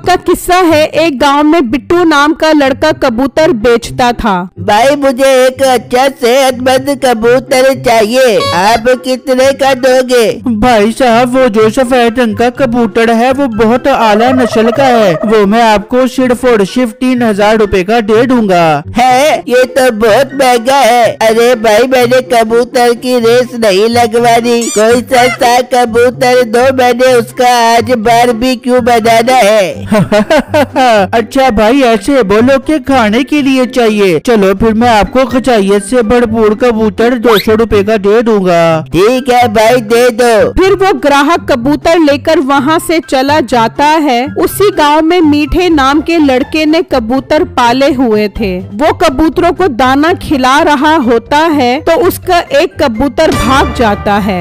वक्त का किस्सा है। एक गांव में बिट्टू नाम का लड़का कबूतर बेचता था। भाई मुझे एक अच्छा सेहतमंद कबूतर चाहिए, आप कितने का दोगे? भाई साहब वो जो सफेद रंग का कबूतर है वो बहुत आला नस्ल का है, वो मैं आपको सिर्फ और सिर्फ 3000 रुपए का दे दूंगा। है ये तो बहुत महंगा है। अरे भाई मैंने कबूतर की रेस नहीं लगवानी, कोई सस्ता कबूतर दो, मैंने उसका आज बारबेक्यू बनाना है। अच्छा भाई ऐसे बोलो कि खाने के लिए चाहिए, चलो फिर मैं आपको खचाइयत से भरपूर कबूतर 200 रुपए का दे दूंगा। ठीक है भाई दे दो। फिर वो ग्राहक कबूतर लेकर वहाँ से चला जाता है। उसी गांव में मीठे नाम के लड़के ने कबूतर पाले हुए थे। वो कबूतरों को दाना खिला रहा होता है तो उसका एक कबूतर भाग जाता है।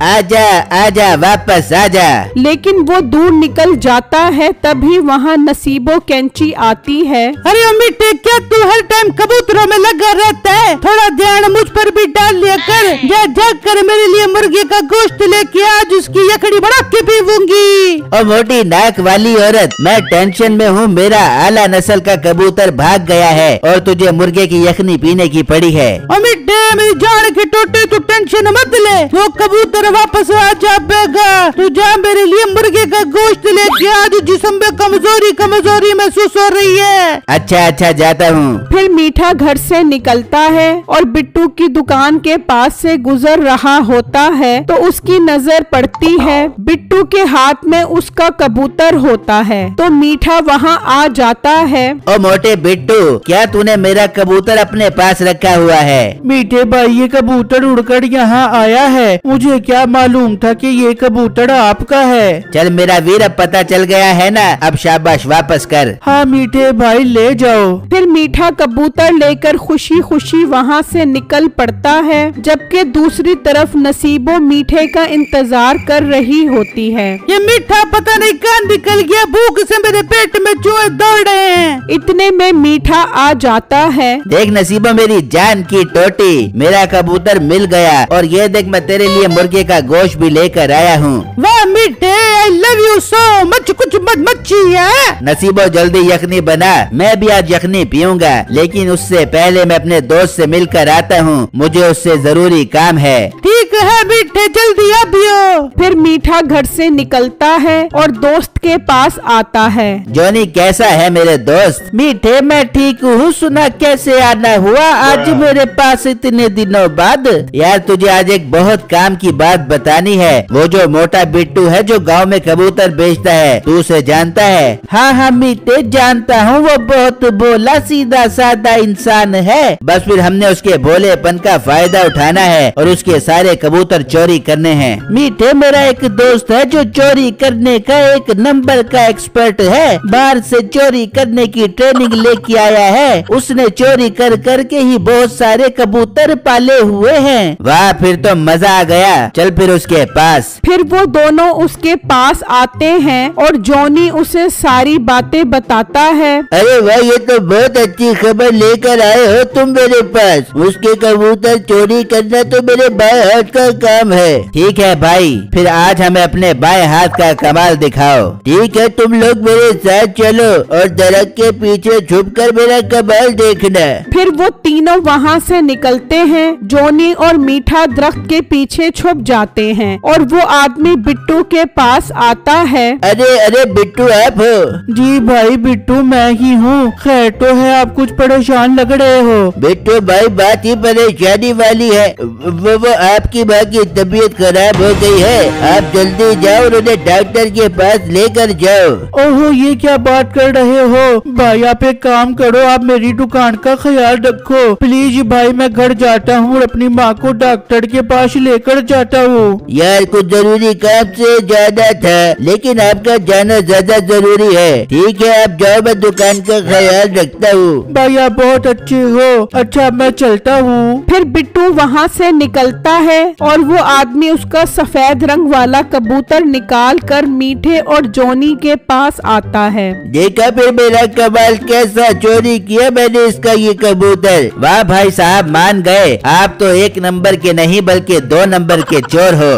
आजा आजा वापस आजा। लेकिन वो दूर निकल जाता है, तभी वहाँ नसीबो कैंची आती है। अरे मीठे क्या तू हर टाइम कबूतरों में लगा रहता है, थोड़ा ध्यान मुझ पर भी डाल लिया कर। जा कर मेरे लिए मुर्गे का गोश्त लेके आज उसकी यखड़ी बना के पीऊंगी। और मोटी नाक वाली औरत, मैं टेंशन में हूँ, मेरा आला नस्ल का कबूतर भाग गया है और तुझे मुर्गे की यखनी पीने की पड़ी है। मिठे मेरी जान के टोटे तू टेंशन मत ले, वो कबूतर वापस आ जाएगा। तू जा मेरे लिए मुर्गे का गोश्त लेके आज, जिस्म में कमजोरी महसूस हो रही है। अच्छा जाता हूँ। फिर मीठा घर से निकलता है और बिट्टू की दुकान के पास से गुजर रहा होता है तो उसकी नजर पड़ती है। बिट्टू के हाथ में उसका कबूतर होता है तो मीठा वहाँ आ जाता है। ओ मोटे बिट्टू, क्या तूने मेरा कबूतर अपने पास रखा हुआ है? मीठे भाई ये कबूतर उड़कर यहाँ आया है, मुझे क्या मालूम था कि ये कबूतर आपका है। चल मेरा वीर, अब पता चल गया है ना, अब शाबाश वापस कर। हाँ मीठे भाई ले जाओ। फिर मीठा कबूतर लेकर खुशी खुशी वहाँ से निकल पड़ता है, जबकि दूसरी तरफ नसीबो मीठे का इंतजार कर रही होती है। ये मीठा पता नहीं कहाँ निकल गया, भूख से मेरे पेट में चूहे दौड़ रहे हैं। इतने में मीठा आ जाता है। देख नसीबो मेरी जान की टोटी, मेरा कबूतर मिल गया और ये देख मैं तेरे लिए मुर्गे का गोश्त भी लेकर आया हूँ। वाह मीठे, I love you so much. कुछ मच्छी है? नसीबो जल्दी यखनी बना, मैं भी आज यखनी पीऊंगा, लेकिन उससे पहले मैं अपने दोस्त से मिलकर आता हूँ, मुझे उससे जरूरी काम है। ठीक है मीठे, जल्दी आ पियो। फिर मीठा घर से निकलता है और दोस्त के पास आता है। जॉनी कैसा है मेरे दोस्त? मीठे मैं ठीक हूँ, सुना कैसे आना हुआ आज मेरे पास इतने दिनों बाद? यार तुझे आज एक बहुत काम की बात बतानी है। वो जो मोटा बिट्टू है जो गांव में कबूतर बेचता है, तू उसे जानता है? हाँ मीठे जानता हूँ, वो बहुत भोला सीधा साधा इंसान है। बस फिर हमने उसके भोलेपन का फायदा उठाना है और उसके सारे कबूतर चोरी करने हैं। मीठे मेरा एक दोस्त है जो चोरी करने का एक नंबर का एक्सपर्ट है, बाहर से चोरी करने की ट्रेनिंग लेके आया है। उसने चोरी कर करके ही बहुत सारे कबूतर पाले हुए हैं। वाह, फिर तो मजा आ गया, चल फिर उसके पास। फिर वो दोनों उसके पास आते हैं और जॉनी उसे सारी बातें बताता है। अरे वाह, ये तो बहुत अच्छी खबर लेकर आए हो तुम मेरे पास। उसके कबूतर चोरी करना तो मेरे बाएं हाथ का काम है। ठीक है भाई, फिर आज हमें अपने बाएं हाथ का कमाल दिखाओ। ठीक है, तुम लोग मेरे साथ चलो और दरख्त के पीछे छुपकर मेरा कमाल देखना। फिर वो तीनों वहाँ से निकलते हैं। जॉनी और मीठा दरख्त के पीछे छुप जाते हैं और वो आदमी बिट्टू के पास आता है। अरे बिट्टू आप हो? जी भाई बिट्टू मैं ही हूँ। खैर तो है, आप कुछ परेशान लग रहे हो? बिट्टू भाई बात ही परेशानी वाली है। वो आपकी माँ की तबीयत खराब हो गई है, आप जल्दी जाओ और उन्हें डॉक्टर के पास लेकर जाओ। ओहो, ये क्या बात कर रहे हो भाई? आप एक काम करो, आप मेरी दुकान का ख्याल रखो प्लीज भाई। मैं घर जाता हूँ और अपनी माँ को डॉक्टर के पास लेकर जाता हूँ। यार कुछ जरूरी काम से जाना था, लेकिन आपका जाना ज्यादा जरूरी है। ठीक है आप जाओ, मैं दुकान का ख्याल रखता हूँ। भाई आप बहुत अच्छे हो। अच्छा मैं चलता हूँ। फिर बिट्टू वहाँ से निकलता है और वो आदमी उसका सफेद रंग वाला कबूतर निकाल कर मीठे और जॉनी के पास आता है। देखा फिर मेरा कमाल कैसा चोरी किया मैंने इसका ये कबूतर। वाह भाई साहब, मान गए, आप तो 1 नंबर के नहीं बल्कि 2 नंबर के चोर हो।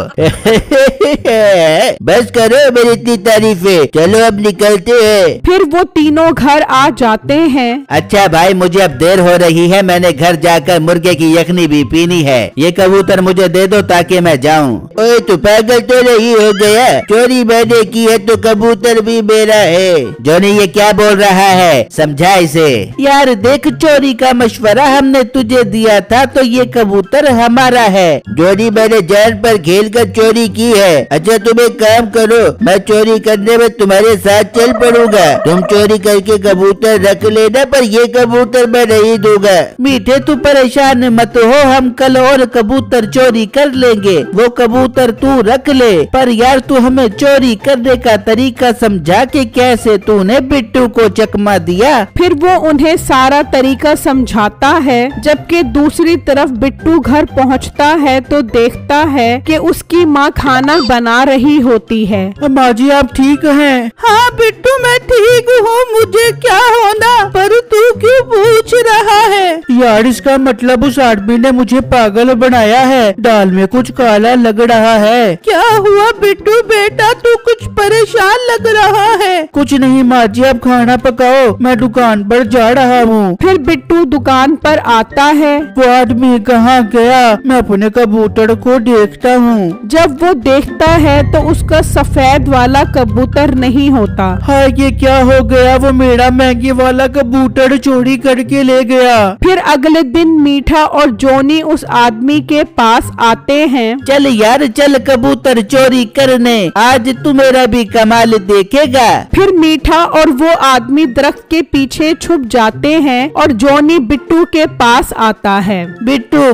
बस करो मेरी इतनी तारीफें, चलो अब निकलते हैं। फिर वो तीनों घर आ जाते हैं। अच्छा भाई, मुझे अब देर हो रही है, मैंने घर जाकर मुर्गे की यखनी भी पीनी है। ये कबूतर मुझे दे दो ताकि मैं जाऊँ। ओए तू पागल तो नहीं हो गया? चोरी मैंने की है तो कबूतर भी मेरा है। जॉनी ये क्या बोल रहा है, समझा इसे। यार देख, चोरी का मशवरा हमने तुझे दिया था तो ये कबूतर हमारा है। जॉनी मैंने जान पर खेल कर चोरी की है। अच्छा तुम एक काम करो, मैं चोरी करने में तुम्हारे साथ चल पड़ूंगा। तुम चोरी करके कबूतर रख लेना, पर ये कबूतर मैं नहीं दूंगा। मीठे तू परेशान मत हो, हम कल और कबूतर चोरी कर लेंगे। वो कबूतर तू रख ले, पर यार तू हमें चोरी करने का तरीका समझा कि कैसे तूने बिट्टू को चकमा दिया। फिर वो उन्हें सारा तरीका समझाता है। जबकि दूसरी तरफ बिट्टू घर पहुंचता है तो देखता है कि उसकी माँ खाना बना रही होती है। माँ जी आप ठीक हैं? हाँ बिट्टू मैं ठीक हूँ, मुझे क्या होना, पर तू क्यों पूछ रहा है? यार इसका मतलब उस आदमी ने मुझे पागल बनाया है, दाल में कुछ काला लग रहा है। क्या हुआ बिट्टू बेटा, तू कुछ परेशान लग रहा है? कुछ नहीं माँ जी, आप खाना पकाओ, मैं दुकान पर जा रहा हूँ। फिर बिट्टू दुकान पर आता है। वो आदमी कहाँ गया? मैं अपने कबूतर को देखता हूँ। जब वो देखता है तो उसका सफेद वाला कबूतर नहीं होता। हाय ये क्या हो गया? वो मेरा महंगे वाला कबूतर चोरी करके ले गया। फिर अगले दिन मीठा और जॉनी उस आदमी के पास आते हैं। चल यार चल कबूतर चोरी करने, आज तू मेरा भी कमाल देखेगा। फिर मीठा और वो आदमी दरख्त के पीछे छुप जाते हैं और जॉनी बिट्टू के पास आता है। बिट्टू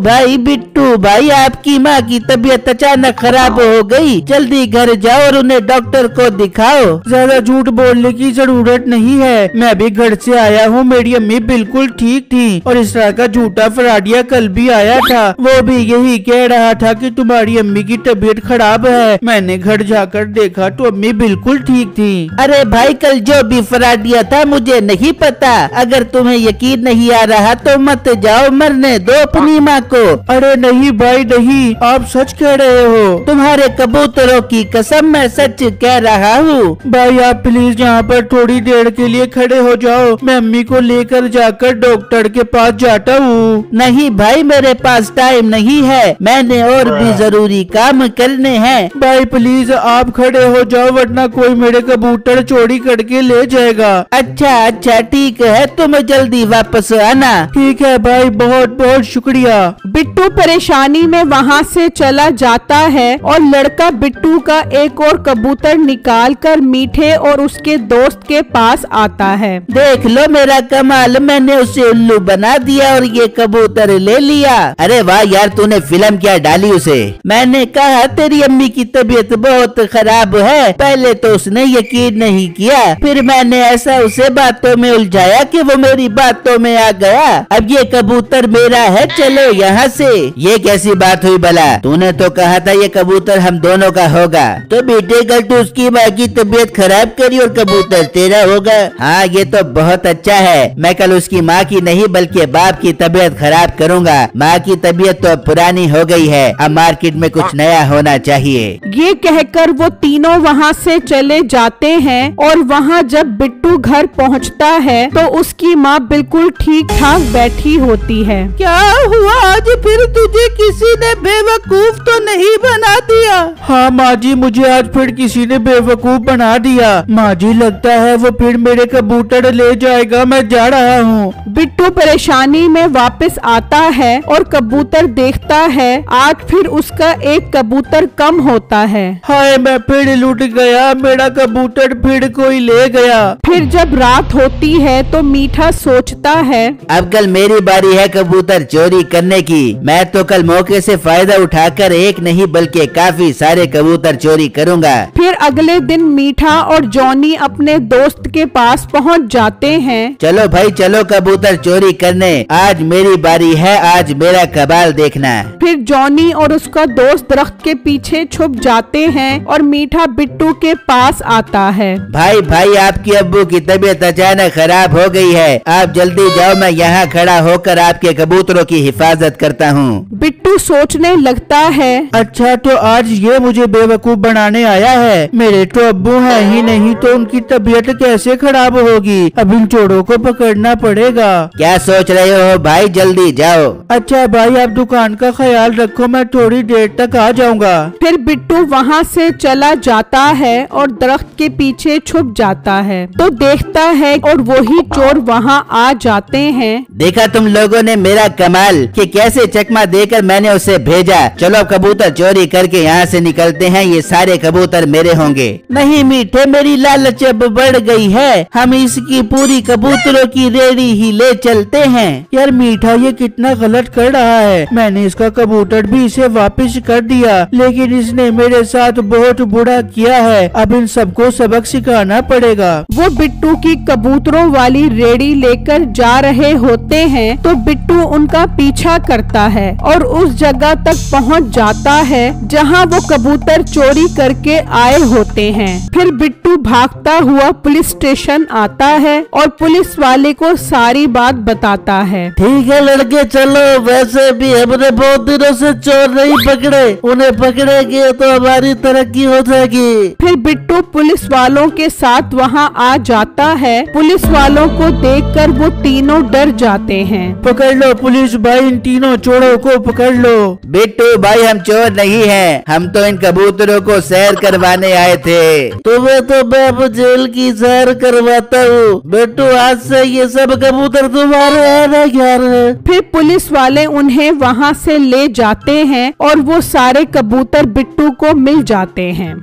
भाई आपकी माँ की तबीयत अचानक खराब हो गई, जल्दी घर जाओ और उन्हें डॉक्टर को दिखाओ। ज्यादा झूठ बोलने की जरूरत नहीं है, मैं भी घर से आया हूँ, मेरी अम्मी बिल्कुल ठीक थी और इस तरह का झूठा फराडिया कल भी आया था, वो भी यही कह रहा था कि तुम्हारी अम्मी की तबीयत खराब है। मैंने घर जाकर देखा तो अम्मी बिल्कुल ठीक थी। अरे भाई कल जो भी फराडिया था मुझे नहीं पता, अगर तुम्हें यकीन नहीं आ रहा तो मत जाओ, मरने दो अपनी माँ को। अरे नहीं भाई नहीं, आप सच कह रहे हो? तुम्हारे कबूतरों की कसम मैं सच कह रहा हूँ। भाई आप प्लीज यहाँ पर थोड़ी देर के लिए खड़े हो जाओ, मैं अम्मी को लेकर जाकर डॉक्टर के पास जाता हूँ। नहीं भाई मेरे पास टाइम नहीं है, मैंने और भी जरूरी काम करने हैं। भाई प्लीज आप खड़े हो जाओ वरना कोई मेरे कबूतर चोरी करके ले जाएगा। अच्छा ठीक है, तुम जल्दी वापस आना। ठीक है भाई, बहुत बहुत शुक्रिया। बिट्टू परेशानी में वहाँ से चला जाता है और लड़का बिट्टू का एक और कबूतर निकालकर मीठे और उसके दोस्त के पास आता है। देख लो मेरा कमाल, मैंने उसे उल्लू बना दिया और ये कबूतर ले लिया। अरे वाह यार, तूने फिल्म क्या डाली उसे। मैंने कहा तेरी अम्मी की तबीयत बहुत खराब है, पहले तो उसने यकीन नहीं किया, फिर मैंने ऐसा उसे बातों में उलझाया कि वो मेरी बातों में आ गया। अब ये कबूतर मेरा है, चलो यहाँ से। ये कैसी बात हुई भला? तूने तो कहा था ये कबूतर हम दोनों का होगा। तो बेटे कल तो उसकी माँ की तबीयत खराब करी और कबूतर तेरा होगा। हाँ ये तो बहुत अच्छा है, मैं कल उसकी माँ की नहीं बल्कि बाप की तबीयत खराब करूँगा। माँ की तबीयत तो अब पुरानी हो गई है, अब मार्केट में कुछ नया होना चाहिए। ये कहकर वो तीनों वहाँ से चले जाते हैं और वहाँ जब बिट्टू घर पहुँचता है तो उसकी माँ बिल्कुल ठीक ठाक बैठी होती है। क्या हुआ आज फिर तुझे किसी ने बेवकूफ तो नहीं बना दिया? हाँ माँ जी, मुझे आज फिर किसी ने बेवकूफ बना दिया। माँ जी लगता है वो फिर मेरे कबूतर ले जाएगा, मैं जा रहा हूँ। बिट्टू परेशानी में वापस आता है और कबूतर देखता है, आज फिर उसका एक कबूतर कम होता है। हाय मैं फिर लूट गया, मेरा कबूतर फिर कोई ले गया। फिर जब रात होती है तो मीठा सोचता है, अब कल मेरी बारी है कबूतर चोरी करने की। मैं तो कल मौके से फायदा उठाकर एक नहीं बल्कि काफी सारे कबूतर चोरी करूँगा। फिर अगले दिन मीठा और जॉनी अपने दोस्त के पास पहुँच जाते हैं। चलो भाई चलो कबूतर चोरी करने, आज मेरी बारी है, आज मेरा कबाल देखना। फिर जॉनी और उसका दोस्त दरख्त के पीछे छुप जाते हैं और मीठा बिट्टू के पास आता है। भाई आपकी अब्बू की तबीयत अचानक खराब हो गई है, आप जल्दी जाओ, मैं यहाँ खड़ा होकर आपके कबूतरों की हिफाजत करता हूँ। बिट्टू सोचने लगता है, अच्छा तो आज ये मुझे बेवकूफ बनाने आया है, मेरे तो अब्बू हैं, है ही नहीं तो उनकी तबीयत कैसे खराब होगी। अब इन चोरों को पकड़ना पड़ेगा। क्या सोच रहे हो भाई, जल्दी जाओ। अच्छा भाई, आप दुकान का ख्याल रखो, मैं थोड़ी देर तक आ जाऊंगा। फिर बिट्टू वहाँ से चला जाता है और दरख्त के पीछे छुप जाता है तो देखता है और वही चोर वहाँ आ जाते हैं। देखा तुम लोगों ने मेरा कमाल कि कैसे चकमा देकर मैंने उसे भेजा। चलो अब कबूतर चोरी करके यहाँ से निकलते हैं, ये सारे कबूतर मेरे होंगे। नहीं मीठे, मेरी लालच अब बढ़ गई है, हम इसकी पूरी कबूतरों की रेडी ही ले चलते हैं। यार मीठा ये कितना गलत कर रहा है, मैंने इसका कबूतर भी इसे वापस कर दिया लेकिन इसने मेरे साथ बहुत बुरा किया है। अब इन सबको सबक सिखाना पड़ेगा। वो बिट्टू की कबूतरों वाली रेडी लेकर जा रहे होते हैं तो बिट्टू उनका पीछा करता है और उस जगह तक पहुंच जाता है जहां वो कबूतर चोरी करके आए होते हैं। फिर बिट्टू भागता हुआ पुलिस स्टेशन आता है और पुलिस वाले को सारी बात बताता है। ठीक है लड़के चलो, वैसे भी हमने बहुत दिनों से चोर नहीं पकड़े, उन्हें पकड़ेंगे तो हमारी तरक्की हो जाएगी। फिर बिट्टू पुलिस वालों के साथ वहां आ जाता है। पुलिस वालों को देखकर वो तीनों डर जाते हैं। पकड़ लो पुलिस भाई, इन तीनों चोरों को पकड़ लो। बिट्टू भाई हम चोर नहीं हैं, हम तो इन कबूतरों को सैर करवाने आए थे। तुम्हें तो मैं अब जेल की सैर करवाता हूँ। बिट्टू आज से ये सब कबूतर तुम्हारे हैं ना यार। फिर पुलिस वाले उन्हें वहां से ले जाते हैं और वो सारे कबूतर बिट्टू को मिल जाते हैं।